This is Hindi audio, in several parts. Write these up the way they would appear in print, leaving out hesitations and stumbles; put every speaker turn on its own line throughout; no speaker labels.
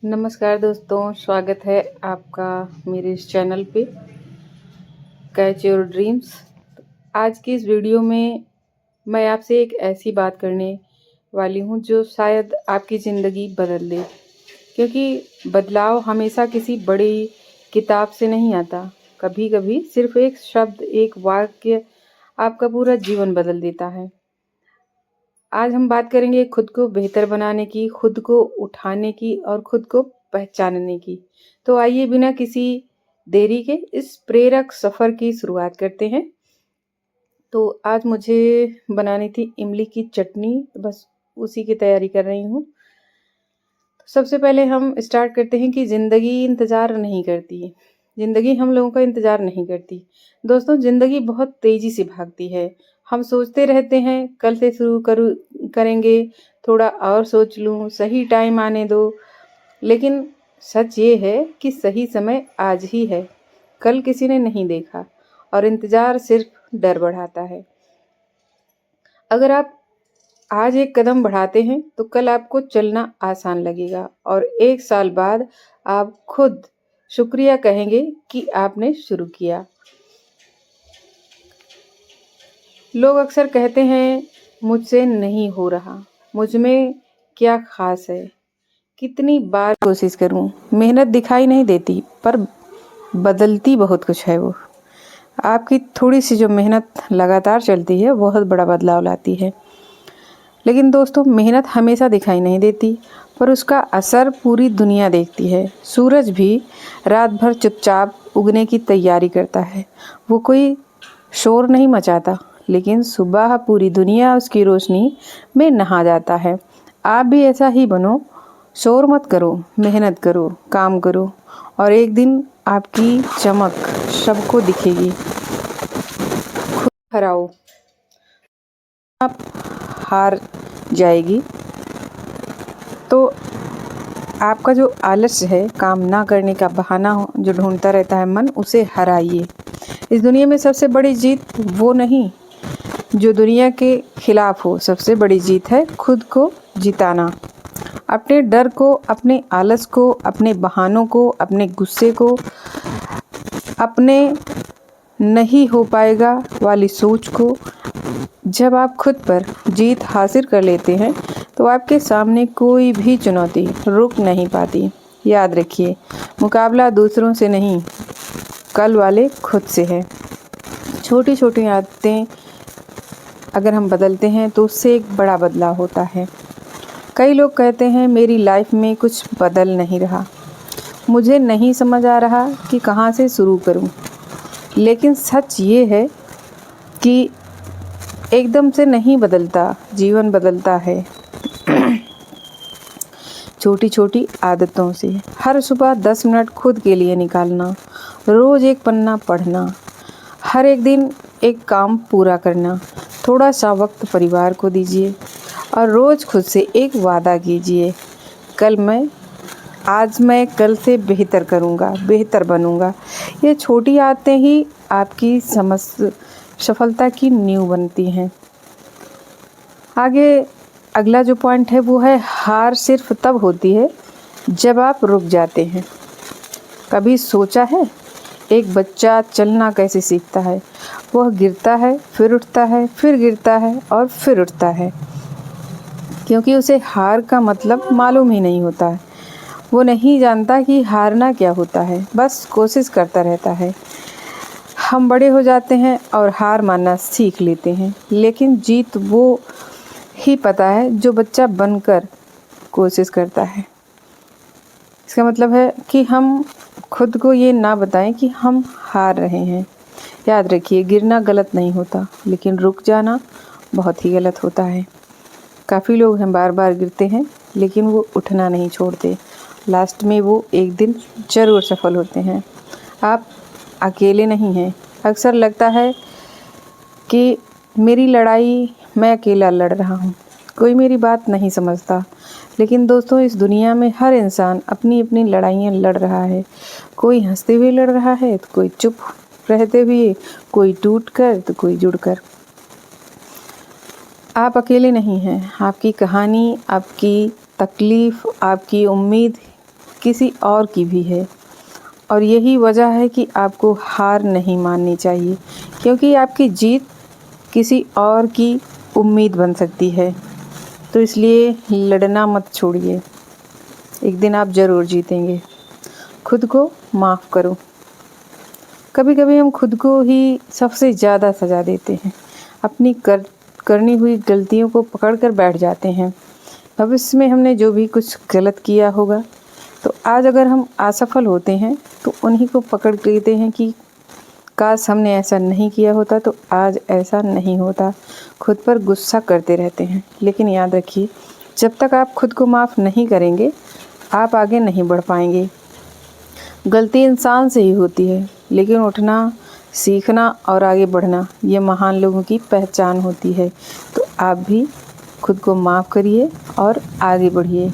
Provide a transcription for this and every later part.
नमस्कार दोस्तों, स्वागत है आपका मेरे इस चैनल पे कैच योर ड्रीम्स। आज की इस वीडियो में मैं आपसे एक ऐसी बात करने वाली हूँ जो शायद आपकी ज़िंदगी बदल दे। क्योंकि बदलाव हमेशा किसी बड़ी किताब से नहीं आता। कभी कभी सिर्फ एक शब्द, एक वाक्य आपका पूरा जीवन बदल देता है। आज हम बात करेंगे खुद को बेहतर बनाने की, खुद को उठाने की और खुद को पहचानने की। तो आइए बिना किसी देरी के इस प्रेरक सफ़र की शुरुआत करते हैं। तो आज मुझे बनानी थी इमली की चटनी, बस उसी की तैयारी कर रही हूँ। तो सबसे पहले हम स्टार्ट करते हैं कि ज़िंदगी इंतज़ार नहीं करती। ज़िंदगी हम लोगों का इंतज़ार नहीं करती। दोस्तों, ज़िंदगी बहुत तेज़ी से भागती है। हम सोचते रहते हैं कल से शुरू करेंगे, थोड़ा और सोच लूँ, सही टाइम आने दो। लेकिन सच ये है कि सही समय आज ही है, कल किसी ने नहीं देखा और इंतज़ार सिर्फ डर बढ़ाता है। अगर आप आज एक कदम बढ़ाते हैं तो कल आपको चलना आसान लगेगा और 1 साल बाद आप खुद शुक्रिया कहेंगे कि आपने शुरू किया। लोग अक्सर कहते हैं मुझसे नहीं हो रहा, मुझ में क्या खास है, कितनी बार कोशिश करूं, मेहनत दिखाई नहीं देती पर बदलती बहुत कुछ है। वो आपकी थोड़ी सी जो मेहनत लगातार चलती है बहुत बड़ा बदलाव लाती है। लेकिन दोस्तों, मेहनत हमेशा दिखाई नहीं देती पर उसका असर पूरी दुनिया देखती है। सूरज भी रात भर चुपचाप उगने की तैयारी करता है। वो कोई शोर नहीं मचाता, लेकिन सुबह पूरी दुनिया उसकी रोशनी में नहा जाता है। आप भी ऐसा ही बनो। शोर मत करो, मेहनत करो, काम करो और एक दिन आपकी चमक सबको दिखेगी। खुद हराओ, आप हार जाएगी। तो आपका जो आलस्य है, काम ना करने का बहाना जो ढूंढता रहता है मन, उसे हराइए। इस दुनिया में सबसे बड़ी जीत वो नहीं जो दुनिया के खिलाफ हो, सबसे बड़ी जीत है खुद को जिताना। अपने डर को, अपने आलस को, अपने बहानों को, अपने गुस्से को, अपने नहीं हो पाएगा वाली सोच को, जब आप खुद पर जीत हासिल कर लेते हैं तो आपके सामने कोई भी चुनौती रुक नहीं पाती। याद रखिए, मुकाबला दूसरों से नहीं, कल वाले खुद से है। छोटी छोटी आदतें अगर हम बदलते हैं तो उससे एक बड़ा बदलाव होता है। कई लोग कहते हैं मेरी लाइफ में कुछ बदल नहीं रहा, मुझे नहीं समझ आ रहा कि कहाँ से शुरू करूँ। लेकिन सच ये है कि एकदम से नहीं बदलता, जीवन बदलता है छोटी छोटी आदतों से। हर सुबह 10 मिनट खुद के लिए निकालना, रोज़ एक पन्ना पढ़ना, हर एक दिन एक काम पूरा करना, थोड़ा सा वक्त परिवार को दीजिए और रोज़ खुद से एक वादा कीजिए, आज मैं कल से बेहतर करूँगा, बेहतर बनूँगा। ये छोटी आदतें ही आपकी सफलता की नींव बनती हैं। आगे अगला जो पॉइंट है वो है, हार सिर्फ तब होती है जब आप रुक जाते हैं। कभी सोचा है एक बच्चा चलना कैसे सीखता है? वह गिरता है, फिर उठता है, फिर गिरता है और फिर उठता है, क्योंकि उसे हार का मतलब मालूम ही नहीं होता है। वो नहीं जानता कि हारना क्या होता है, बस कोशिश करता रहता है। हम बड़े हो जाते हैं और हार मानना सीख लेते हैं, लेकिन जीत वो ही पता है जो बच्चा बनकर कोशिश करता है। इसका मतलब है कि हम खुद को ये ना बताएं कि हम हार रहे हैं। याद रखिए, गिरना गलत नहीं होता, लेकिन रुक जाना बहुत ही गलत होता है। काफ़ी लोग हैं बार बार गिरते हैं लेकिन वो उठना नहीं छोड़ते। लास्ट में वो एक दिन ज़रूर सफल होते हैं। आप अकेले नहीं हैं। अक्सर लगता है कि मेरी लड़ाई मैं अकेला लड़ रहा हूँ, कोई मेरी बात नहीं समझता। लेकिन दोस्तों, इस दुनिया में हर इंसान अपनी अपनी लड़ाइयाँ लड़ रहा है। कोई हंसते हुए लड़ रहा है तो कोई चुप रहते हुए, कोई टूट कर तो कोई जुड़ कर। आप अकेले नहीं हैं। आपकी कहानी, आपकी तकलीफ़, आपकी उम्मीद किसी और की भी है। और यही वजह है कि आपको हार नहीं माननी चाहिए, क्योंकि आपकी जीत किसी और की उम्मीद बन सकती है। तो इसलिए लड़ना मत छोड़िए, एक दिन आप ज़रूर जीतेंगे। खुद को माफ़ करो। कभी कभी हम खुद को ही सबसे ज़्यादा सज़ा देते हैं, अपनी करनी हुई गलतियों को पकड़ कर बैठ जाते हैं। भविष्य में हमने जो भी कुछ गलत किया होगा, तो आज अगर हम असफल होते हैं तो उन्हीं को पकड़ लेते हैं कि काश हमने ऐसा नहीं किया होता तो आज ऐसा नहीं होता। खुद पर गुस्सा करते रहते हैं, लेकिन याद रखिए, जब तक आप खुद को माफ़ नहीं करेंगे आप आगे नहीं बढ़ पाएंगे। गलती इंसान से ही होती है, लेकिन उठना, सीखना और आगे बढ़ना ये महान लोगों की पहचान होती है। तो आप भी खुद को माफ़ करिए और आगे बढ़िए।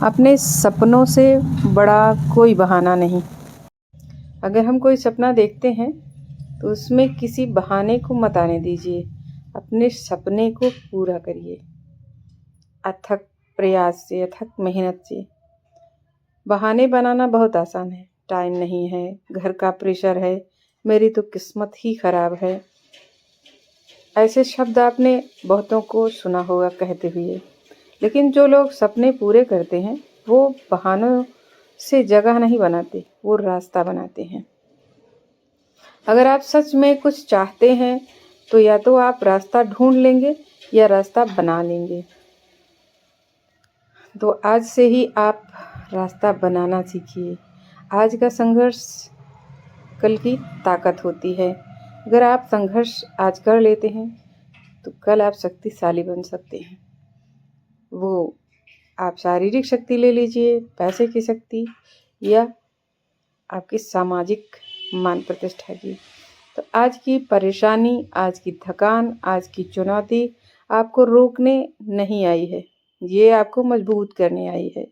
अपने सपनों से बड़ा कोई बहाना नहीं। अगर हम कोई सपना देखते हैं तो उसमें किसी बहाने को मत आने दीजिए। अपने सपने को पूरा करिए अथक प्रयास से, अथक मेहनत से। बहाने बनाना बहुत आसान है, टाइम नहीं है, घर का प्रेशर है, मेरी तो किस्मत ही खराब है। ऐसे शब्द आपने बहुतों को सुना होगा कहते हुए, लेकिन जो लोग सपने पूरे करते हैं वो बहानों से जगह नहीं बनाते, वो रास्ता बनाते हैं। अगर आप सच में कुछ चाहते हैं तो या तो आप रास्ता ढूंढ लेंगे या रास्ता बना लेंगे। तो आज से ही आप रास्ता बनाना सीखिए। आज का संघर्ष कल की ताकत होती है। अगर आप संघर्ष आज कर लेते हैं तो कल आप शक्तिशाली बन सकते हैं। वो आप शारीरिक शक्ति ले लीजिए, पैसे की शक्ति, या आपकी सामाजिक मान प्रतिष्ठा की। तो आज की परेशानी, आज की थकान, आज की चुनौती आपको रोकने नहीं आई है, ये आपको मजबूत करने आई है।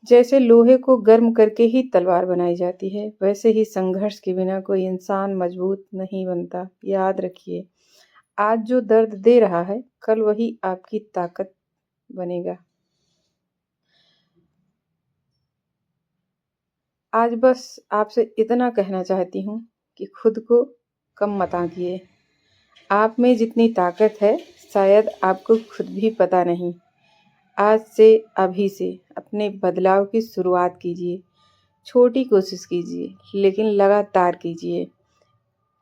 जैसे लोहे को गर्म करके ही तलवार बनाई जाती है, वैसे ही संघर्ष के बिना कोई इंसान मजबूत नहीं बनता। याद रखिए, आज जो दर्द दे रहा है कल वही आपकी ताकत बनेगा। आज बस आपसे इतना कहना चाहती हूँ कि खुद को कम मत आंकिए। आप में जितनी ताकत है शायद आपको खुद भी पता नहीं। आज से, अभी से अपने बदलाव की शुरुआत कीजिए। छोटी कोशिश कीजिए, लेकिन लगातार कीजिए।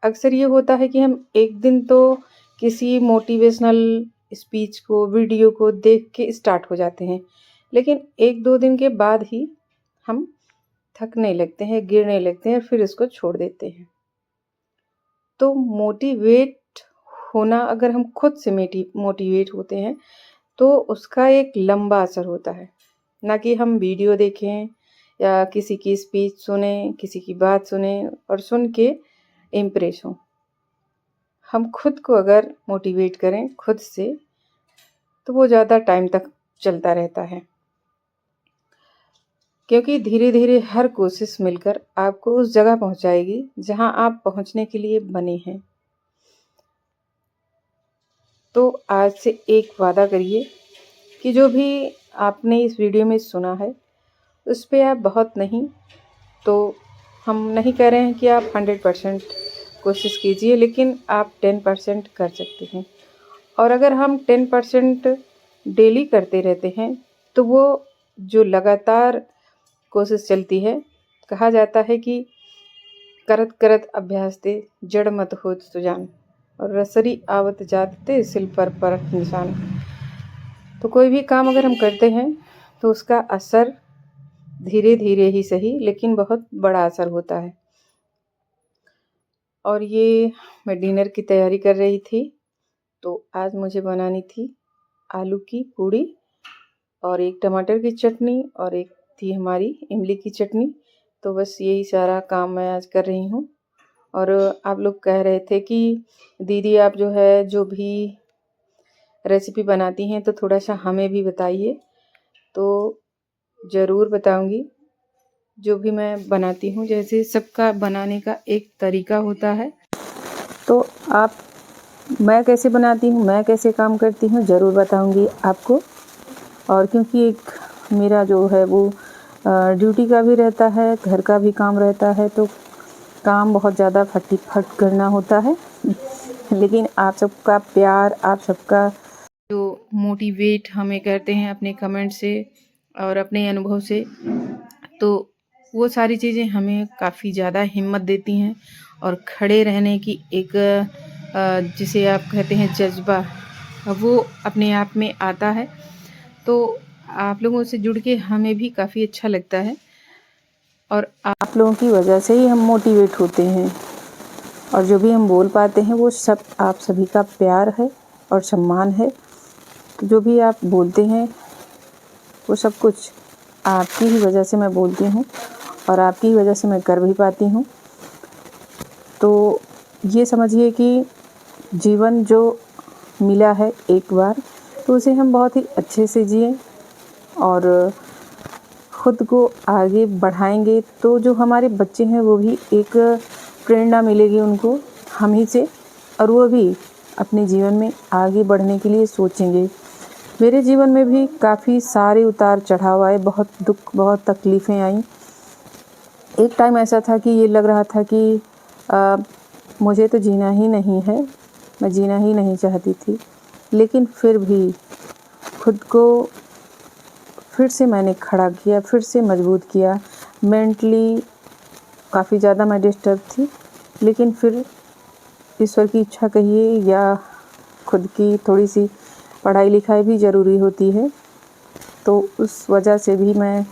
अक्सर ये होता है कि हम एक दिन तो किसी मोटिवेशनल स्पीच को, वीडियो को देख के स्टार्ट हो जाते हैं, लेकिन 1-2 दिन के बाद ही हम थकने लगते हैं, गिरने लगते हैं, फिर इसको छोड़ देते हैं। तो मोटिवेट होना, अगर हम खुद से मोटिवेट होते हैं तो उसका एक लंबा असर होता है, ना कि हम वीडियो देखें या किसी की स्पीच सुने, किसी की बात सुने और सुन के इम्प्रेस हों। हम खुद को अगर मोटिवेट करें खुद से तो वो ज़्यादा टाइम तक चलता रहता है, क्योंकि धीरे धीरे हर कोशिश मिलकर आपको उस जगह पहुंचाएगी जहां आप पहुंचने के लिए बने हैं। तो आज से एक वादा करिए कि जो भी आपने इस वीडियो में सुना है उस पे आप बहुत नहीं तो, हम नहीं कह रहे हैं कि आप 100% कोशिश कीजिए, लेकिन आप 10% कर सकते हैं। और अगर हम 10% डेली करते रहते हैं तो वो जो लगातार कोशिश चलती है, कहा जाता है कि करत करत अभ्यास ते जड़ मत होत सुजान, और रसरी आवत जात ते सिल पर परख निशान। तो कोई भी काम अगर हम करते हैं तो उसका असर धीरे धीरे ही सही, लेकिन बहुत बड़ा असर होता है। और ये मैं डिनर की तैयारी कर रही थी, तो आज मुझे बनानी थी आलू की पूड़ी और एक टमाटर की चटनी और एक थी हमारी इमली की चटनी। तो बस यही सारा काम मैं आज कर रही हूँ। और आप लोग कह रहे थे कि दीदी आप जो है जो भी रेसिपी बनाती हैं तो थोड़ा सा हमें भी बताइए। तो ज़रूर बताऊंगी, जो भी मैं बनाती हूँ, जैसे सबका बनाने का एक तरीका होता है। तो आप, मैं कैसे बनाती हूँ, मैं कैसे काम करती हूँ, ज़रूर बताऊंगी आपको। और क्योंकि एक मेरा जो है वो ड्यूटी का भी रहता है, घर का भी काम रहता है, तो काम बहुत ज़्यादा फटाफट करना होता है। लेकिन आप सबका प्यार, आप सबका जो मोटिवेट हमें करते हैं अपने कमेंट से और अपने अनुभव से, तो वो सारी चीज़ें हमें काफ़ी ज़्यादा हिम्मत देती हैं और खड़े रहने की एक जिसे आप कहते हैं जज्बा, वो अपने आप में आता है। तो आप लोगों से जुड़ के हमें भी काफ़ी अच्छा लगता है और आप लोगों की वजह से ही हम मोटिवेट होते हैं और जो भी हम बोल पाते हैं वो सब आप सभी का प्यार है और सम्मान है। तो जो भी आप बोलते हैं वो सब कुछ आपकी ही वजह से मैं बोलती हूँ और आपकी ही वजह से मैं कर भी पाती हूँ। तो ये समझिए कि जीवन जो मिला है एक बार, तो उसे हम बहुत ही अच्छे से जिएं और खुद को आगे बढ़ाएंगे तो जो हमारे बच्चे हैं वो भी एक प्रेरणा मिलेगी उनको हम ही से, और वो भी अपने जीवन में आगे बढ़ने के लिए सोचेंगे। मेरे जीवन में भी काफ़ी सारे उतार चढ़ाव आए, बहुत दुख, बहुत तकलीफ़ें आईं। एक टाइम ऐसा था कि ये लग रहा था कि मुझे तो जीना ही नहीं है, मैं जीना ही नहीं चाहती थी। लेकिन फिर भी खुद को फिर से मैंने खड़ा किया, फिर से मजबूत किया। मेंटली काफ़ी ज़्यादा मैं डिस्टर्ब थी, लेकिन फिर ईश्वर की इच्छा कहिए या खुद की थोड़ी सी पढ़ाई लिखाई भी ज़रूरी होती है, तो उस वजह से भी मैं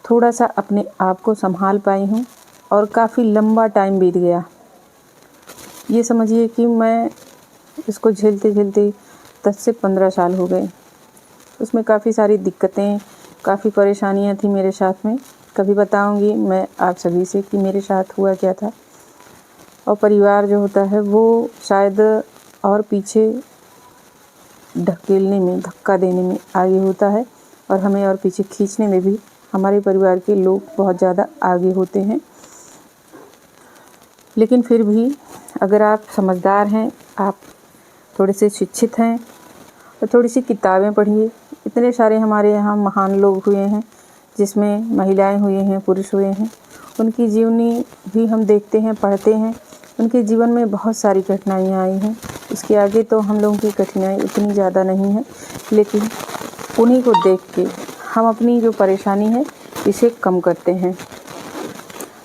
थोड़ा सा अपने आप को संभाल पाई हूँ और काफ़ी लंबा टाइम बीत गया। ये समझिए कि मैं इसको झेलते झेलते 10 से 15 साल हो गए। उसमें काफ़ी सारी दिक्कतें, काफ़ी परेशानियाँ थी मेरे साथ में। कभी बताऊंगी मैं आप सभी से कि मेरे साथ हुआ क्या था। और परिवार जो होता है वो शायद और पीछे ढकेलने में, धक्का देने में आगे होता है और हमें और पीछे खींचने में भी हमारे परिवार के लोग बहुत ज़्यादा आगे होते हैं। लेकिन फिर भी अगर आप समझदार हैं, आप थोड़े से शिक्षित हैं और थोड़ी सी किताबें पढ़िए। इतने सारे हमारे यहाँ महान लोग हुए हैं, जिसमें महिलाएं हुए हैं, पुरुष हुए हैं। उनकी जीवनी भी हम देखते हैं, पढ़ते हैं। उनके जीवन में बहुत सारी कठिनाइयाँ आई हैं। इसके आगे तो हम लोगों की कठिनाई इतनी ज़्यादा नहीं है, लेकिन उन्हीं को देख के हम अपनी जो परेशानी है इसे कम करते हैं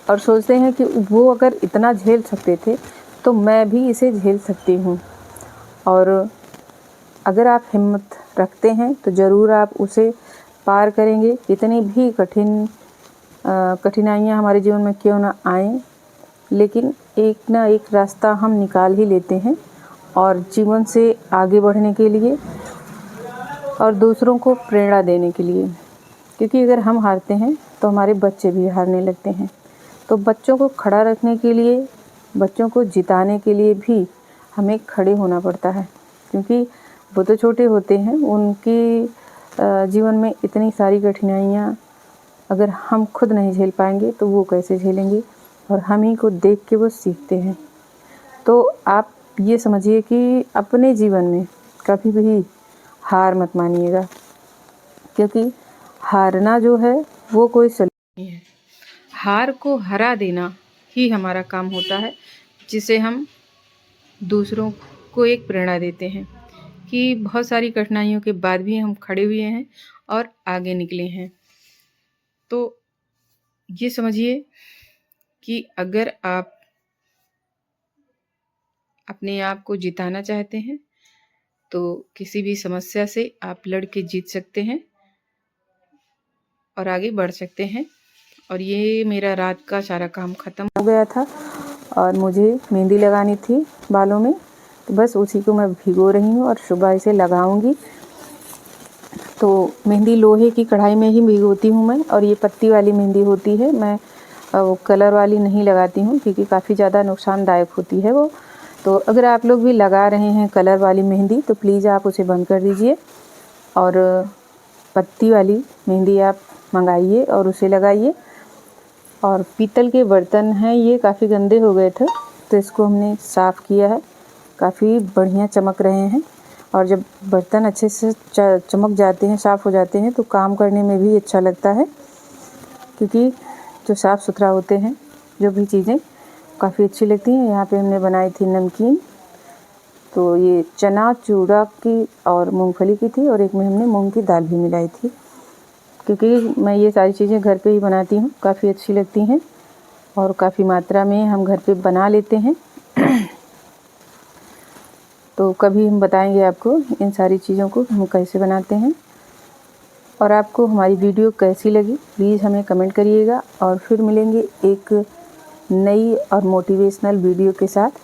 और सोचते हैं कि वो अगर इतना झेल सकते थे तो मैं भी इसे झेल सकती हूँ। और अगर आप हिम्मत रखते हैं तो ज़रूर आप उसे पार करेंगे। कितनी भी कठिनाइयाँ हमारे जीवन में क्यों ना आएं, लेकिन एक ना एक रास्ता हम निकाल ही लेते हैं और जीवन से आगे बढ़ने के लिए और दूसरों को प्रेरणा देने के लिए। क्योंकि अगर हम हारते हैं तो हमारे बच्चे भी हारने लगते हैं। तो बच्चों को खड़ा रखने के लिए, बच्चों को जिताने के लिए भी हमें खड़े होना पड़ता है, क्योंकि वो तो छोटे होते हैं। उनकी जीवन में इतनी सारी कठिनाइयाँ अगर हम खुद नहीं झेल पाएंगे तो वो कैसे झेलेंगे, और हम ही को देख के वो सीखते हैं। तो आप ये समझिए कि अपने जीवन में कभी भी हार मत मानिएगा, क्योंकि हारना जो है वो कोई सलूक नहीं है। हार को हरा देना ही हमारा काम होता है, जिसे हम दूसरों को एक प्रेरणा देते हैं कि बहुत सारी कठिनाइयों के बाद भी हम खड़े हुए हैं और आगे निकले हैं। तो ये समझिए कि अगर आप अपने आप को जिताना चाहते हैं तो किसी भी समस्या से आप लड़ के जीत सकते हैं और आगे बढ़ सकते हैं। और ये मेरा रात का सारा काम ख़त्म हो गया था और मुझे मेहंदी लगानी थी बालों में, तो बस उसी को मैं भिगो रही हूँ और सुबह इसे लगाऊंगी। तो मेहंदी लोहे की कढ़ाई में ही भिगोती हूँ मैं, और ये पत्ती वाली मेहंदी होती है। मैं वो कलर वाली नहीं लगाती हूँ क्योंकि काफ़ी ज़्यादा नुकसानदायक होती है वो। तो अगर आप लोग भी लगा रहे हैं कलर वाली मेहंदी तो प्लीज़ आप उसे बंद कर दीजिए और पत्ती वाली मेहंदी आप मंगाइए और उसे लगाइए। और पीतल के बर्तन हैं, ये काफ़ी गंदे हो गए थे तो इसको हमने साफ़ किया है, काफ़ी बढ़िया चमक रहे हैं। और जब बर्तन अच्छे से चमक जाते हैं, साफ़ हो जाते हैं, तो काम करने में भी अच्छा लगता है, क्योंकि जो साफ़ सुथरा होते हैं जो भी चीज़ें काफ़ी अच्छी लगती हैं। यहाँ पे हमने बनाई थी नमकीन, तो ये चना चूड़ा की और मूंगफली की थी, और एक में हमने मूंग की दाल भी मिलाई थी। क्योंकि मैं ये सारी चीज़ें घर पे ही बनाती हूँ, काफ़ी अच्छी लगती हैं और काफ़ी मात्रा में हम घर पे बना लेते हैं। तो कभी हम बताएंगे आपको इन सारी चीज़ों को हम कैसे बनाते हैं। और आपको हमारी वीडियो कैसी लगी प्लीज़ हमें कमेंट करिएगा, और फिर मिलेंगे एक नई और मोटिवेशनल वीडियो के साथ।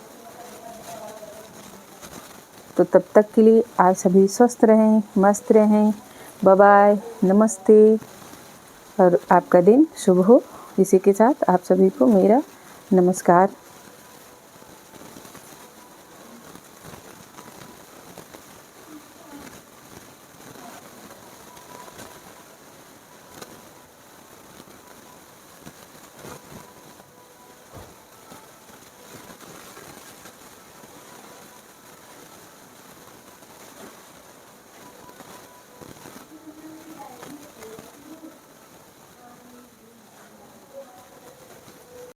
तो तब तक के लिए आप सभी स्वस्थ रहें, मस्त रहें। बाय बाय, नमस्ते, और आपका दिन शुभ हो। इसी के साथ आप सभी को मेरा नमस्कार।